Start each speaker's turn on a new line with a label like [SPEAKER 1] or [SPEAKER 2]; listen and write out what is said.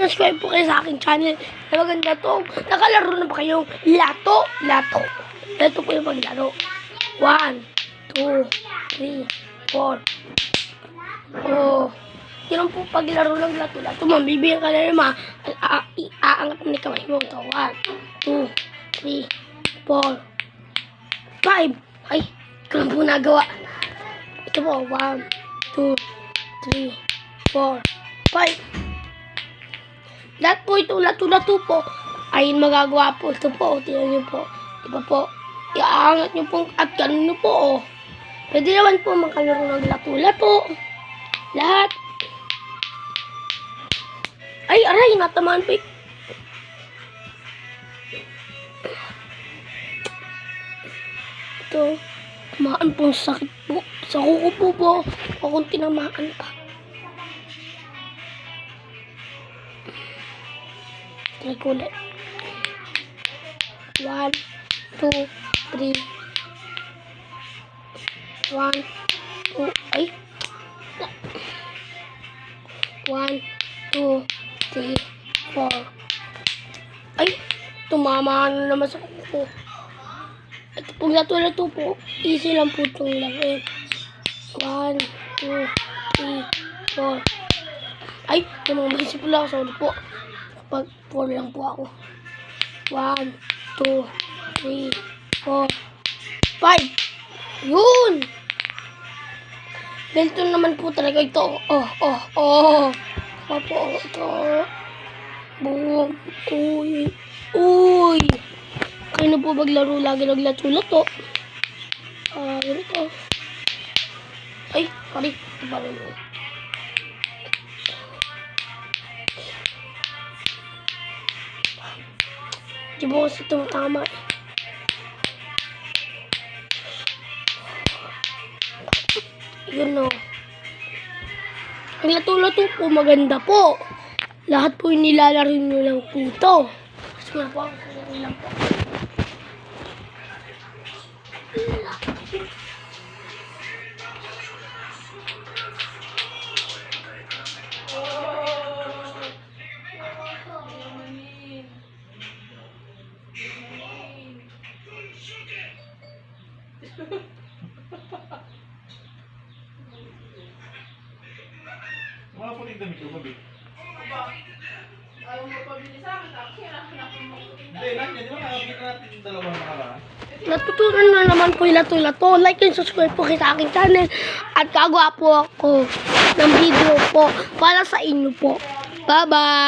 [SPEAKER 1] subscribe po kayo sa aking channel. Na maganda to. Nakalaro na ba kayong lato? Ito po yung paglaro. 1, 2, 3, 4. Oh. Yan po paglaro ng lato. Mambibigyan ka na naman. Aangat mo ni kamay mo. 1, 2, 3, 4, 5. Ay, ito lang po nagawa. Ito po. 1, 2, 3, 4, 5. Lahat po ito, lato-lato po. Ayun magagawa po. Ito po, tingnan nyo po. Diba po? Iaangat nyo po at ganun nyo po. Oh. Pwede naman po makalaro ng lato-lato. Lahat. Ay, aray, natamaan po. Ito, tamaan po, sakit po. Sa kuko po. Akong tinamaan pa. Try ko ulit. 1, 2, 3. 1, 2, ay. 1, 2, 3, 4. Ay, tumama na naman sa kuko. Ito pong lato-lato po. Easy lang po itong lagay. 1, 2, 3, 4. Ay, tumambay si pula. Sorry po. Pag 4 lang po ako. 1, 2, 3, 4, 5. Yun! Ganito naman po talaga ito. Opo, ito. Boom. Uy. Kayo na po maglaro lagi naglato-lato. Ganito. Ay, sorry. Ito ba rin yun? Di ba kasi tumatama eh. Yun o. Ang lato-lato po, maganda po. Lahat po yung nilalaro nyo lang po ito. Kasi nga po, ako lang po.
[SPEAKER 2] Mga puling damit ko, Bobby.
[SPEAKER 3] Ayaw mo pabili sa akin, tapos hinahanapin mo.
[SPEAKER 2] Hindi, nandiyan. Di ba nakabili natin yung dalawang nakaraan?
[SPEAKER 1] Natutunan na naman po yung lato-lato. Like and subscribe po kayo sa aking channel. At gagawa po ako ng video po para sa inyo po. Bye-bye!